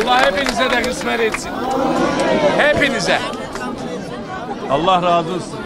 Allah hepinize de kısmet etsin. Hepinize. Allah razı olsun.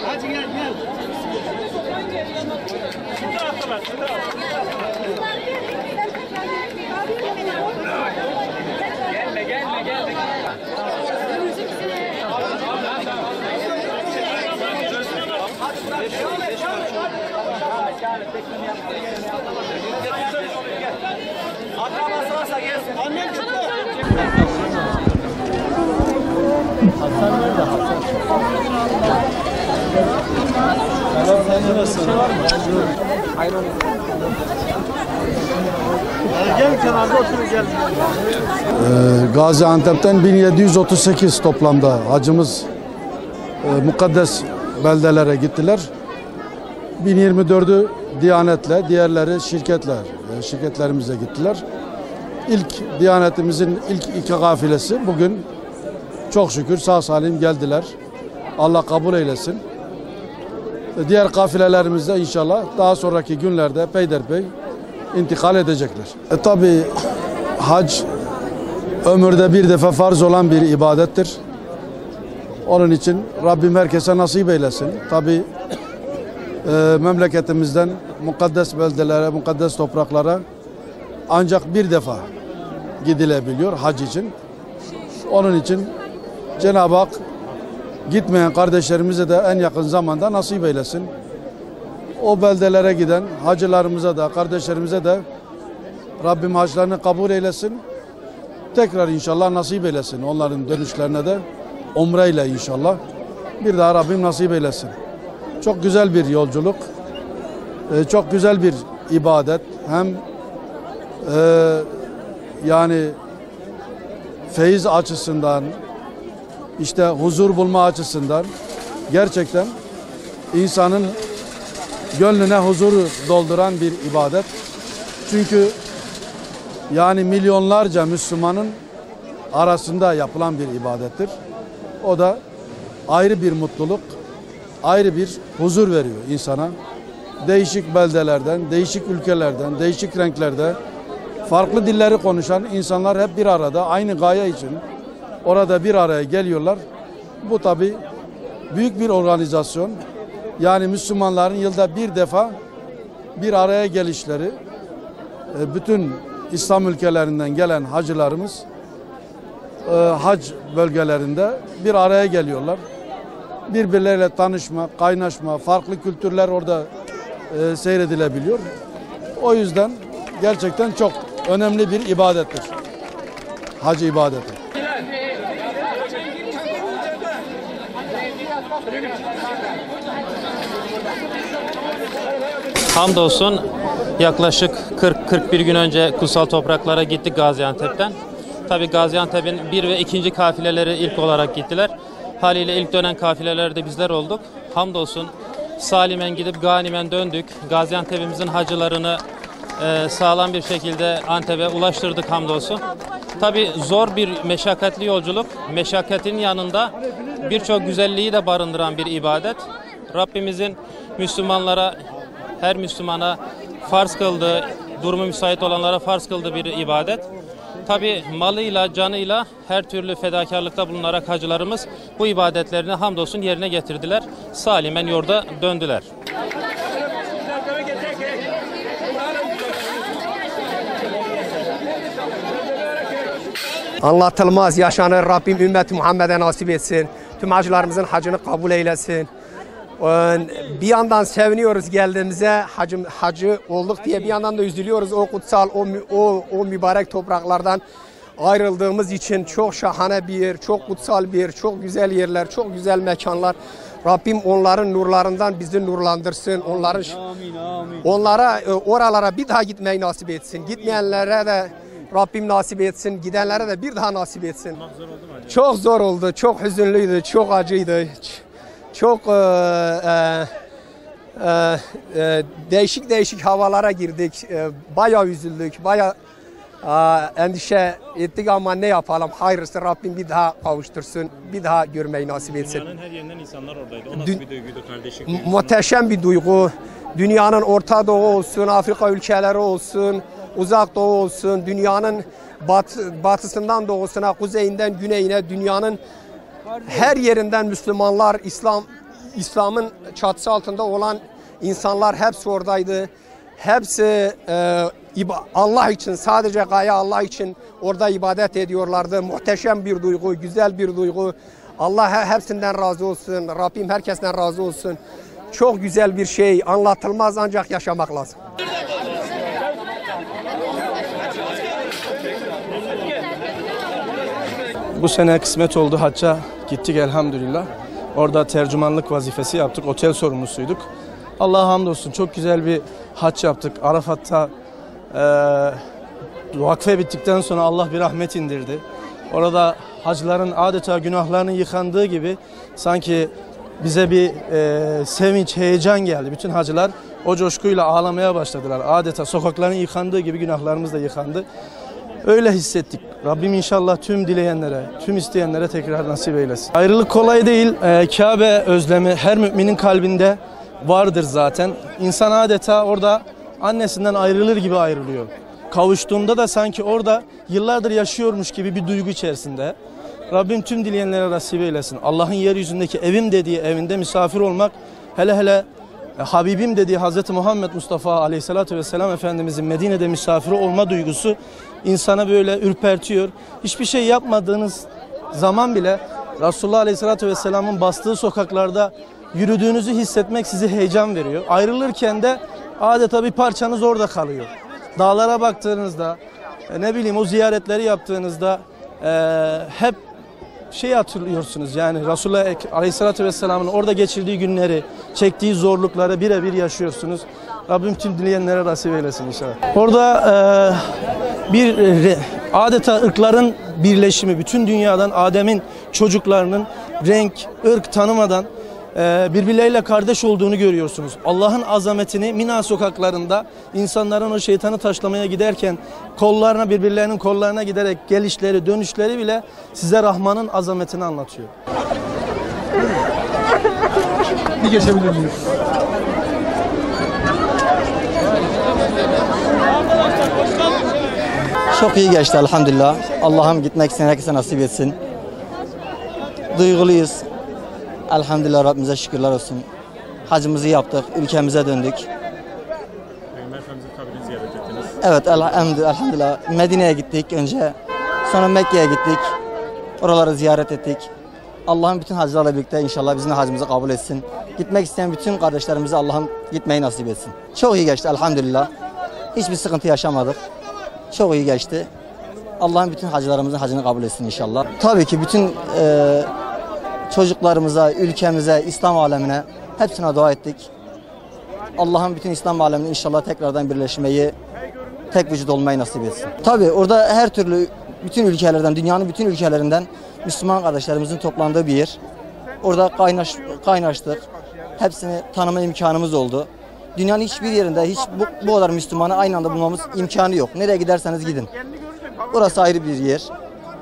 Hadi gel. Şurada attılar. Gelme. Akrabası varsa gelsin. Annem çıktı. Hasan nerede Hasan? Sen nasılsın? Aynen. Gel kenarda otur gel. Gaziantep'ten 1738 toplamda hacımız mukaddes beldelere gittiler. 1024'ü Diyanet'le, diğerleri şirketlerimize gittiler. İlk Diyanetimizin ilk iki kafilesi bugün çok şükür sağ salim geldiler. Allah kabul eylesin. Diğer kafilelerimiz de inşallah daha sonraki günlerde peyderpey intikal edecekler. Tabii hac ömürde bir defa farz olan bir ibadettir. Onun için Rabbim herkese nasip eylesin. Tabii memleketimizden mukaddes beldelere, mukaddes topraklara ancak bir defa gidilebiliyor hac için. Onun için Cenab-ı Hak gitmeyen kardeşlerimize de en yakın zamanda nasip eylesin. O beldelere giden hacılarımıza da, kardeşlerimize de Rabbim haclarını kabul eylesin. Tekrar inşallah nasip eylesin. Onların dönüşlerine de umreyle inşallah bir daha Rabbim nasip eylesin. Çok güzel bir yolculuk, çok güzel bir ibadet. Hem yani feyiz açısından, işte huzur bulma açısından gerçekten insanın gönlüne huzuru dolduran bir ibadet. Çünkü yani milyonlarca Müslümanın arasında yapılan bir ibadettir. O da ayrı bir mutluluk, ayrı bir huzur veriyor insana. Değişik beldelerden, değişik ülkelerden, değişik renklerde farklı dilleri konuşan insanlar hep bir arada aynı gaye için orada bir araya geliyorlar. Bu tabii büyük bir organizasyon. Yani Müslümanların yılda bir defa bir araya gelişleri, bütün İslam ülkelerinden gelen hacılarımız hac bölgelerinde bir araya geliyorlar. Birbirleriyle tanışma, kaynaşma, farklı kültürler orada seyredilebiliyor. O yüzden gerçekten çok önemli bir ibadettir. Hac ibadeti. Hamdolsun yaklaşık 40-41 gün önce kutsal topraklara gittik Gaziantep'ten. Tabii Gaziantep'in bir ve ikinci kafileleri ilk olarak gittiler. Haliyle ilk dönen kafilelerde bizler olduk. Hamdolsun salimen gidip ganimen döndük. Gaziantep'imizin hacılarını sağlam bir şekilde Antep'e ulaştırdık hamdolsun. Tabii zor bir meşakkatli yolculuk. Meşakkatin yanında birçok güzelliği de barındıran bir ibadet. Rabbimizin Müslümanlara, her Müslümana farz kıldığı, durumu müsait olanlara farz kıldığı bir ibadet. Tabi malıyla, canıyla her türlü fedakarlıkta bulunarak hacılarımız bu ibadetlerini hamdolsun yerine getirdiler. Salimen yurda döndüler. Anlatılmaz yaşanır. Rabbim ümmeti Muhammed'e nasip etsin. Tüm hacılarımızın hacını kabul eylesin. Bir yandan seviniyoruz geldiğimize, hacı olduk diye, bir yandan da üzülüyoruz o kutsal, o mübarek topraklardan ayrıldığımız için. Çok şahane bir yer, çok kutsal bir yer, çok güzel yerler, çok güzel mekanlar. Rabbim onların nurlarından bizi nurlandırsın. Onlara, oralara bir daha gitmeyi nasip etsin. Gitmeyenlere de Rabbim nasip etsin. Gidenlere de bir daha nasip etsin. Çok zor oldu, çok hüzünlüydü, çok acıydı. Çok değişik havalara girdik. Bayağı üzüldük, bayağı endişe ettik ama ne yapalım? Hayırlısı Rabbim bir daha kavuştursun, bir daha görmeyi nasip etsin. Dünyanın her yerinden insanlar oradaydı. O nasıl bir duyguydu, kardeşlik duygusu? Muhteşem bir duygu. Dünyanın Orta Doğu olsun, Afrika ülkeleri olsun, Uzak Doğu olsun, dünyanın batısından doğusuna, kuzeyinden güneyine, dünyanın her yerinden Müslümanlar, İslam'ın çatısı altında olan insanlar hepsi oradaydı. Hepsi Allah için, sadece gaye Allah için orada ibadet ediyorlardı. Muhteşem bir duygu, güzel bir duygu. Allah hepsinden razı olsun. Rabbim herkesten razı olsun. Çok güzel bir şey, anlatılmaz, ancak yaşamak lazım. Bu sene kısmet oldu, hacca gittik elhamdülillah. Orada tercümanlık vazifesi yaptık, otel sorumlusuyduk. Allah'a hamdolsun çok güzel bir hac yaptık. Arafat'ta vakfe bittikten sonra Allah bir rahmet indirdi. Orada hacıların adeta günahlarının yıkandığı gibi sanki bize bir sevinç, heyecan geldi. Bütün hacılar o coşkuyla ağlamaya başladılar. Adeta sokakların yıkandığı gibi günahlarımız da yıkandı. Öyle hissettik. Rabbim inşallah tüm dileyenlere, tüm isteyenlere tekrar nasip eylesin. Ayrılık kolay değil. Kabe özlemi her müminin kalbinde vardır zaten. İnsan adeta orada annesinden ayrılır gibi ayrılıyor. Kavuştuğunda da sanki orada yıllardır yaşıyormuş gibi bir duygu içerisinde. Rabbim tüm dileyenlere nasip eylesin. Allah'ın yeryüzündeki evim dediği evinde misafir olmak, hele hele Habibim dediği Hz. Muhammed Mustafa Aleyhisselatü Vesselam Efendimizin Medine'de misafiri olma duygusu insana böyle ürpertiyor. Hiçbir şey yapmadığınız zaman bile Resulullah Aleyhisselatü Vesselam'ın bastığı sokaklarda yürüdüğünüzü hissetmek size heyecan veriyor. Ayrılırken de adeta bir parçanız orada kalıyor. Dağlara baktığınızda, ne bileyim o ziyaretleri yaptığınızda hep şey hatırlıyorsunuz, yani Resulullah Aleyhisselatü Vesselam'ın orada geçirdiği günleri, çektiği zorlukları birebir yaşıyorsunuz. Rabbim tüm dileyenlere nasip eylesin inşallah. Orada bir adeta ırkların birleşimi, bütün dünyadan Adem'in çocuklarının renk, ırk tanımadan birbirleriyle kardeş olduğunu görüyorsunuz. Allah'ın azametini Mina sokaklarında insanların o şeytanı taşlamaya giderken birbirlerinin kollarına giderek gelişleri, dönüşleri bile size Rahman'ın azametini anlatıyor. Bir geçebilir miyim? Çok iyi geçti elhamdülillah. Allah'ım gitmek isteyen herkese nasip etsin. Duyguluyuz. Elhamdülillah, Rabbimize şükürler olsun. Hacımızı yaptık, ülkemize döndük. Peygamber Efendimiz'in kabrini ziyaret ettiniz. Evet, elhamdülillah. Medine'ye gittik önce. Sonra Mekke'ye gittik. Oraları ziyaret ettik. Allah'ım bütün hacılarla birlikte inşallah bizim hacımızı kabul etsin. Gitmek isteyen bütün kardeşlerimize Allah'ım gitmeyi nasip etsin. Çok iyi geçti elhamdülillah. Hiçbir sıkıntı yaşamadık. Çok iyi geçti. Allah'ım bütün hacılarımızın hacını kabul etsin inşallah. Tabii ki bütün çocuklarımıza, ülkemize, İslam alemine hepsine dua ettik. Allah'ım bütün İslam alemini inşallah tekrardan birleşmeyi, tek vücut olmayı nasip etsin. Tabii orada her türlü bütün ülkelerden, dünyanın bütün ülkelerinden Müslüman kardeşlerimizin toplandığı bir yer. Orada kaynaştık. Hepsini tanıma imkanımız oldu. Dünyanın hiçbir yerinde hiç bu kadar Müslümanı aynı anda bulmamız imkanı yok. Nereye giderseniz gidin. Burası ayrı bir yer.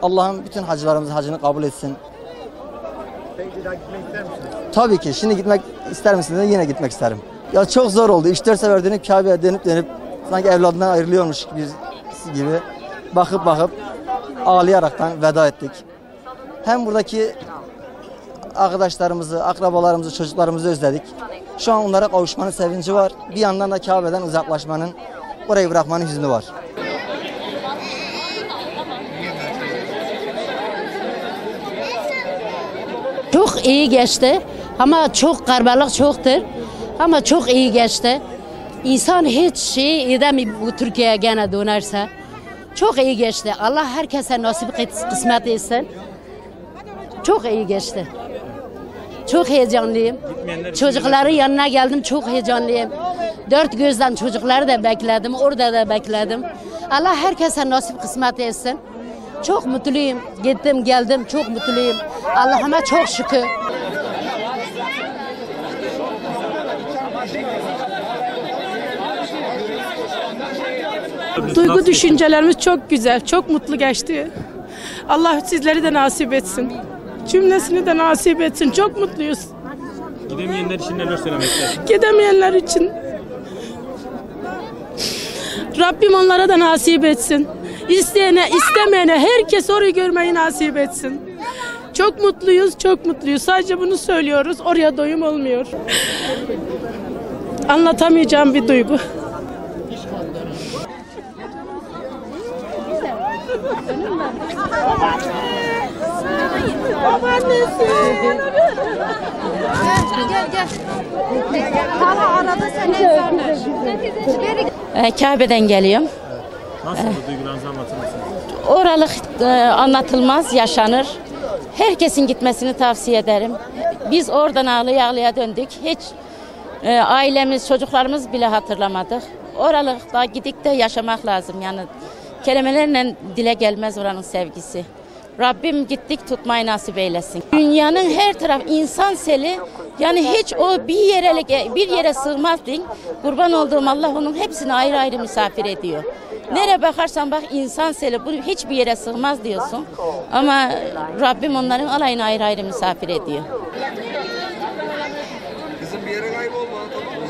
Allah'ım bütün hacılarımızın hacını kabul etsin. Tabii ki. Şimdi gitmek ister misiniz? Yine gitmek isterim. Ya çok zor oldu. 3-4 sefer dönüp Kabe'ye dönüp sanki evladından ayrılıyormuş gibi bakıp ağlayaraktan veda ettik. Hem buradaki arkadaşlarımızı, akrabalarımızı, çocuklarımızı özledik. Şu an onlara kavuşmanın sevinci var. Bir yandan da Kabe'den uzaklaşmanın, orayı bırakmanın hüznü var. Çok iyi geçti ama çok kalabalık çoktur ama çok iyi geçti. İnsan hiç şey edemiyor bu Türkiye'ye gene dönerse. Çok iyi geçti. Allah herkese nasip kısmet etsin. Çok iyi geçti. Çok heyecanlıyım. Çocukların yanına geldim, çok heyecanlıyım. Dört gözden çocukları da bekledim, orada da bekledim. Allah herkese nasip kısmet etsin. Çok mutluyum. Gittim geldim, çok mutluyum. Allah'ıma çok şükür. Duygu düşüncelerimiz çok güzel, çok mutlu geçti. Allah sizleri de nasip etsin. Cümlesini de nasip etsin. Çok mutluyuz. Gidemeyenler için neler söylemek istersin? Gidemeyenler için Rabbim onlara da nasip etsin. İsteyene, istemeyene herkes orayı görmeyi nasip etsin. Çok mutluyuz, çok mutluyuz. Sadece bunu söylüyoruz. Oraya doyum olmuyor. Anlatamayacağım bir duygu. Kabe'den geliyorum. Nasıl duygularınızı anlatır mısınız? Oralık anlatılmaz, yaşanır. Herkesin gitmesini tavsiye ederim. Biz oradan ağlaya ağlaya döndük. Hiç ailemiz, çocuklarımız bile hatırlamadık. Oralıkta gidip de yaşamak lazım. Yani kelimelerle dile gelmez oranın sevgisi. Rabbim gittik tutmayı nasip eylesin. Dünyanın her tarafı insan seli, yani hiç o bir yere sığmaz din. Kurban olduğum Allah onun hepsini ayrı ayrı misafir ediyor. Nereye bakarsan bak insan seli, bu hiçbir yere sığmaz diyorsun. Ama Rabbim onların alayını ayrı ayrı misafir ediyor. Kızım bir yere kaybolma, tamam mı?